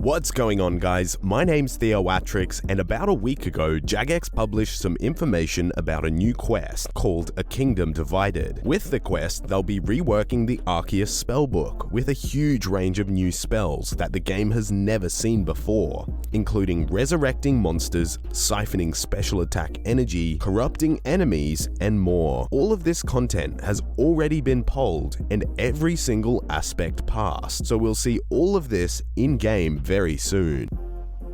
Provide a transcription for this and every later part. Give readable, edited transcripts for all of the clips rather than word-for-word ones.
What's going on, guys? My name's Theoatrix, and about a week ago, Jagex published some information about a new quest called A Kingdom Divided. With the quest, they'll be reworking the Arceuus Spellbook with a huge range of new spells that the game has never seen before, including resurrecting monsters, siphoning special attack energy, corrupting enemies, and more. All of this content has already been polled and every single aspect passed, so we'll see all of this in-game very soon.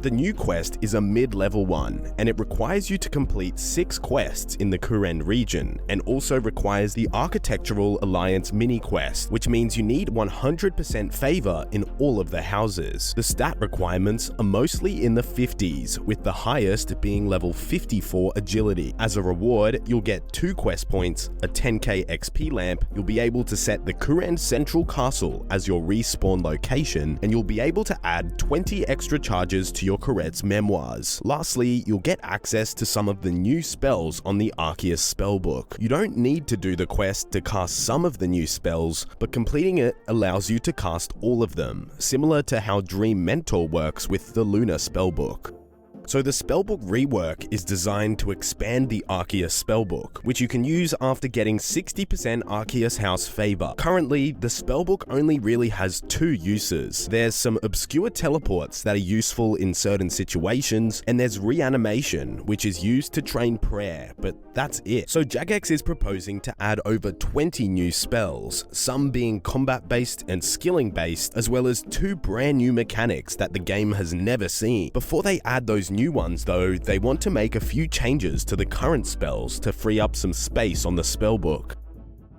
The new quest is a mid-level one, and it requires you to complete 6 quests in the KOUREND region, and also requires the Architectural Alliance mini-quest, which means you need 100% favor in all of the houses. The stat requirements are mostly in the 50s, with the highest being level 54 agility. As a reward, you'll get 2 quest points, a 10k XP lamp, you'll be able to set the KOUREND Central Castle as your respawn location, and you'll be able to add 20 extra charges to your KOUREND's memoirs. Lastly, you'll get access to some of the new spells on the Arceuus Spellbook. You don't need to do the quest to cast some of the new spells, but completing it allows you to cast all of them, similar to how Dream Mentor works with the Lunar Spellbook. So the Spellbook rework is designed to expand the Arceuus Spellbook, which you can use after getting 60% Arceuus House favor. Currently, the Spellbook only really has 2 uses. There's some obscure teleports that are useful in certain situations, and there's reanimation, which is used to train prayer, but that's it. So Jagex is proposing to add over 20 new spells, some being combat-based and skilling-based, as well as 2 brand new mechanics that the game has never seen. Before they add those new ones though, they want to make a few changes to the current spells to free up some space on the spellbook.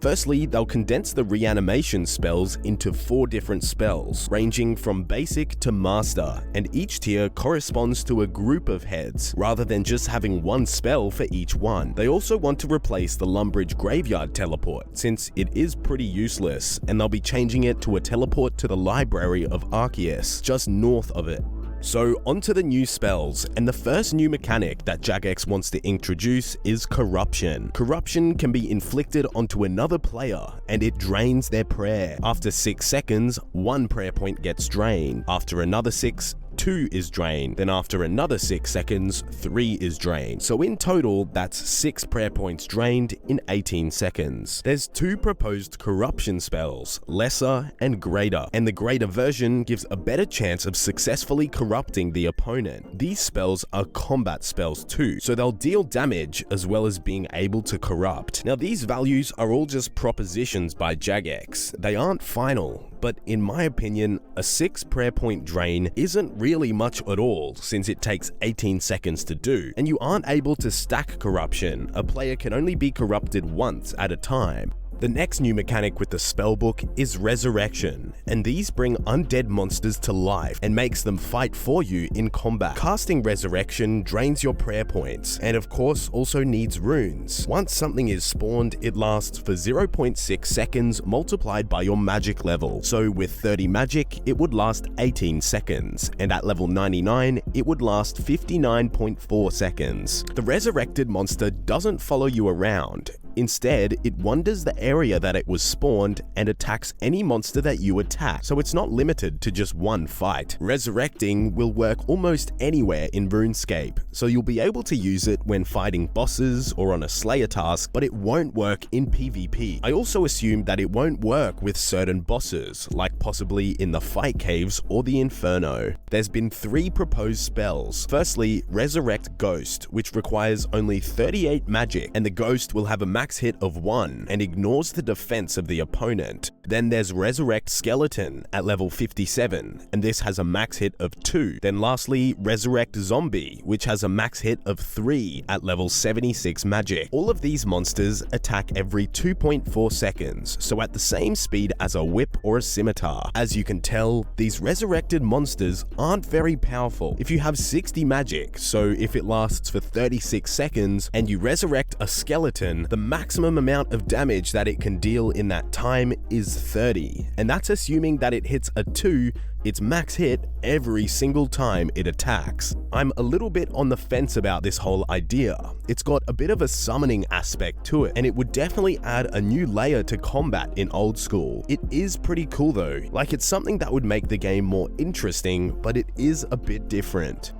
Firstly, they'll condense the reanimation spells into 4 different spells, ranging from basic to master, and each tier corresponds to a group of heads, rather than just having one spell for each one. They also want to replace the Lumbridge Graveyard teleport, since it is pretty useless, and they'll be changing it to a teleport to the Library of Arceuus, just north of it. So onto the new spells, and the first new mechanic that Jagex wants to introduce is Corruption. Corruption can be inflicted onto another player, and it drains their prayer. After 6 seconds, 1 prayer point gets drained. After another 6, 2 is drained. Then after another 6 seconds, 3 is drained. So in total, that's 6 prayer points drained in 18 seconds. There's 2 proposed corruption spells, Lesser and Greater, and the Greater version gives a better chance of successfully corrupting the opponent. These spells are combat spells too, so they'll deal damage as well as being able to corrupt. Now these values are all just propositions by Jagex. They aren't final, but in my opinion, a 6 prayer point drain isn't really much at all, since it takes 18 seconds to do, and you aren't able to stack corruption. A player can only be corrupted once at a time. The next new mechanic with the Spellbook is Resurrection, and these bring undead monsters to life and makes them fight for you in combat. Casting Resurrection drains your prayer points, and of course also needs runes. Once something is spawned, it lasts for 0.6 seconds multiplied by your magic level. So with 30 magic, it would last 18 seconds, and at level 99, it would last 59.4 seconds. The resurrected monster doesn't follow you around. Instead, it wanders the area that it was spawned and attacks any monster that you attack, so it's not limited to just one fight. Resurrecting will work almost anywhere in Runescape, so you'll be able to use it when fighting bosses or on a Slayer task, but it won't work in PvP. I also assume that it won't work with certain bosses, like possibly in the Fight Caves or the Inferno. There's been 3 proposed spells. Firstly, Resurrect Ghost, which requires only 38 magic, and the ghost will have a max hit of 1 and ignores the defense of the opponent. Then there's Resurrect Skeleton at level 57, and this has a max hit of 2. Then lastly, Resurrect Zombie, which has a max hit of 3 at level 76 magic. All of these monsters attack every 2.4 seconds, so at the same speed as a whip or a scimitar. As you can tell, these resurrected monsters aren't very powerful. If you have 60 magic, so if it lasts for 36 seconds and you resurrect a skeleton, the maximum amount of damage that it can deal in that time is is 30, and that's assuming that it hits a 2, its max hit every single time it attacks. I'm a little bit on the fence about this whole idea. It's got a bit of a summoning aspect to it, and it would definitely add a new layer to combat in old school. It is pretty cool though, like it's something that would make the game more interesting, but it is a bit different.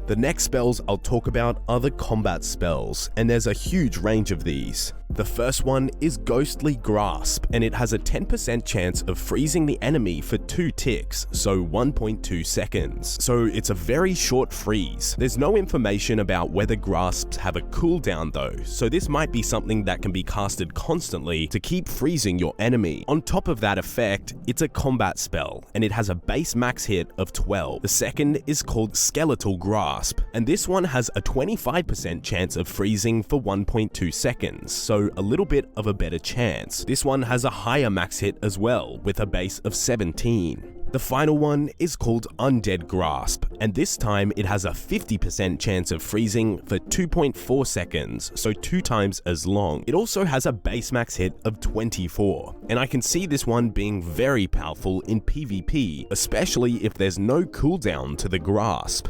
The next spells I'll talk about are the combat spells, and there's a huge range of these. The first one is Ghostly Grasp, and it has a 10% chance of freezing the enemy for 2 ticks, so 1.2 seconds. So it's a very short freeze. There's no information about whether grasps have a cooldown though, so this might be something that can be casted constantly to keep freezing your enemy. On top of that effect, it's a combat spell, and it has a base max hit of 12. The second is called Skeletal Grasp, and this one has a 25% chance of freezing for 1.2 seconds, so a little bit of a better chance. This one has a higher max hit as well, with a base of 17. The final one is called Undead Grasp, and this time it has a 50% chance of freezing for 2.4 seconds, so 2 times as long. It also has a base max hit of 24, and I can see this one being very powerful in PvP, especially if there's no cooldown to the grasp.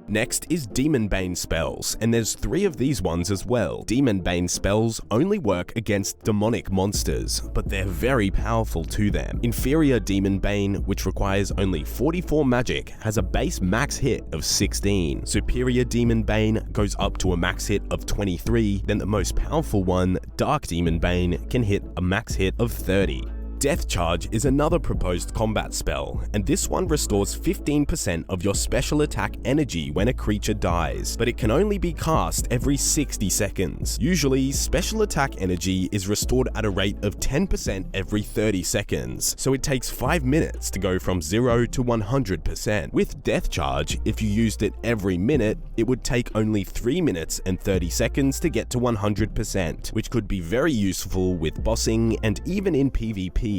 Next is Demonbane spells, and there's 3 of these ones as well. Demonbane spells only work against demonic monsters, but they're very powerful to them. Inferior Demonbane, which requires only 44 magic, has a base max hit of 16. Superior Demonbane goes up to a max hit of 23, then the most powerful one, Dark Demonbane, can hit a max hit of 30. Death Charge is another proposed combat spell, and this one restores 15% of your special attack energy when a creature dies, but it can only be cast every 60 seconds. Usually, special attack energy is restored at a rate of 10% every 30 seconds, so it takes 5 minutes to go from 0 to 100%. With Death Charge, if you used it every minute, it would take only 3 minutes and 30 seconds to get to 100%, which could be very useful with bossing and even in PvP.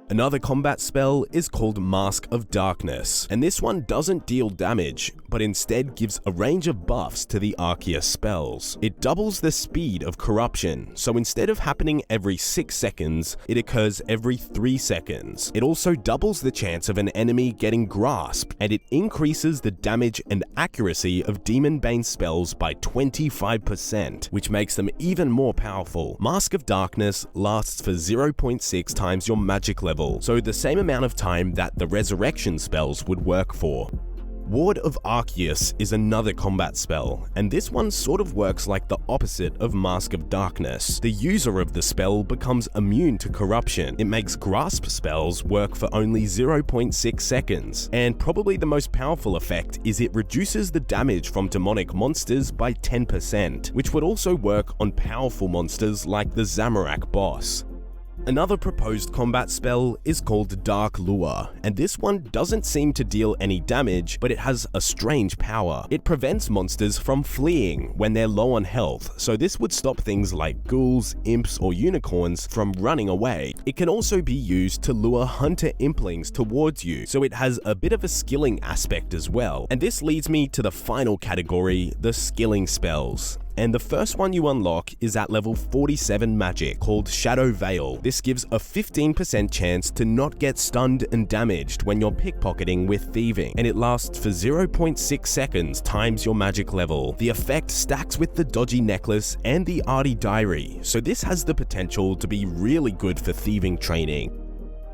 Another combat spell is called Mask of Darkness, and this one doesn't deal damage, but instead gives a range of buffs to the Arceuus spells. It doubles the speed of corruption, so instead of happening every 6 seconds, it occurs every 3 seconds. It also doubles the chance of an enemy getting grasped, and it increases the damage and accuracy of Demonbane spells by 25%, which makes them even more powerful. Mask of Darkness lasts for 0.6 times your magic level, so the same amount of time that the resurrection spells would work for. Ward of Arceuus is another combat spell, and this one sort of works like the opposite of Mask of Darkness. The user of the spell becomes immune to corruption. It makes grasp spells work for only 0.6 seconds, and probably the most powerful effect is it reduces the damage from demonic monsters by 10%, which would also work on powerful monsters like the Zamorak boss. Another proposed combat spell is called Dark Lure, and this one doesn't seem to deal any damage, but it has a strange power. It prevents monsters from fleeing when they're low on health, so this would stop things like ghouls, imps, or unicorns from running away. It can also be used to lure hunter implings towards you, so it has a bit of a skilling aspect as well. And this leads me to the final category, the skilling spells. And the first one you unlock is at level 47 magic, called Shadow Veil. This gives a 15% chance to not get stunned and damaged when you're pickpocketing with thieving, and it lasts for 0.6 seconds times your magic level. The effect stacks with the Dodgy Necklace and the Arty Diary, so this has the potential to be really good for thieving training.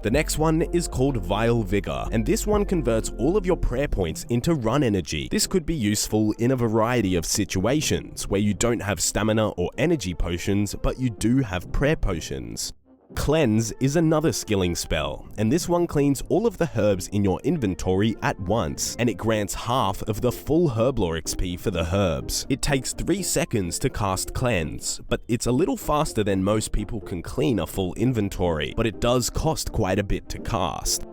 The next one is called Vile Vigor, and this one converts all of your prayer points into run energy. This could be useful in a variety of situations where you don't have stamina or energy potions, but you do have prayer potions. Cleanse is another skilling spell, and this one cleans all of the herbs in your inventory at once, and it grants half of the full herblore XP for the herbs. It takes 3 seconds to cast Cleanse, but it's a little faster than most people can clean a full inventory, but it does cost quite a bit to cast.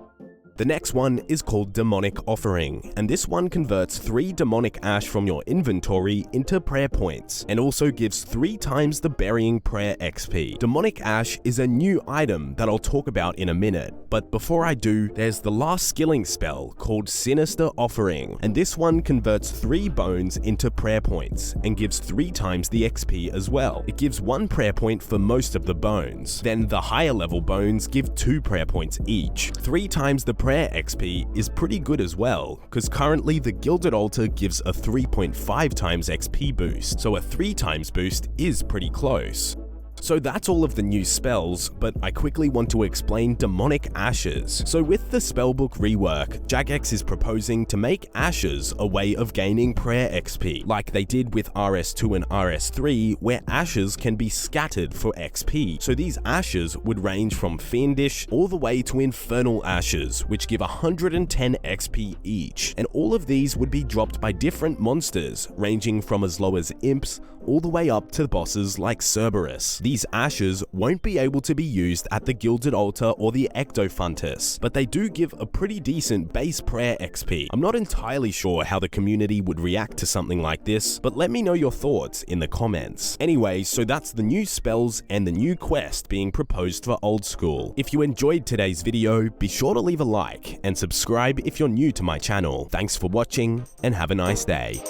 The next one is called Demonic Offering, and this one converts 3 demonic ash from your inventory into prayer points, and also gives 3 times the burying prayer XP. Demonic ash is a new item that I'll talk about in a minute, but before I do, there's the last skilling spell called Sinister Offering, and this one converts 3 bones into prayer points, and gives 3 times the XP as well. It gives 1 prayer point for most of the bones, then the higher level bones give 2 prayer points each. 3 times the prayer XP is pretty good as well, because currently the Gilded Altar gives a 3.5 times XP boost, so a 3 times boost is pretty close. So that's all of the new spells, but I quickly want to explain Demonic Ashes. So with the Spellbook rework, Jagex is proposing to make Ashes a way of gaining prayer XP, like they did with RS2 and RS3, where Ashes can be scattered for XP. So these Ashes would range from Fiendish all the way to Infernal Ashes, which give 110 XP each, and all of these would be dropped by different monsters, ranging from as low as Imps all the way up to bosses like Cerberus. These ashes won't be able to be used at the Gilded Altar or the Ectofuntus, but they do give a pretty decent base prayer XP. I'm not entirely sure how the community would react to something like this, but let me know your thoughts in the comments. Anyway, so that's the new spells and the new quest being proposed for Old School. If you enjoyed today's video, be sure to leave a like and subscribe if you're new to my channel. Thanks for watching and have a nice day.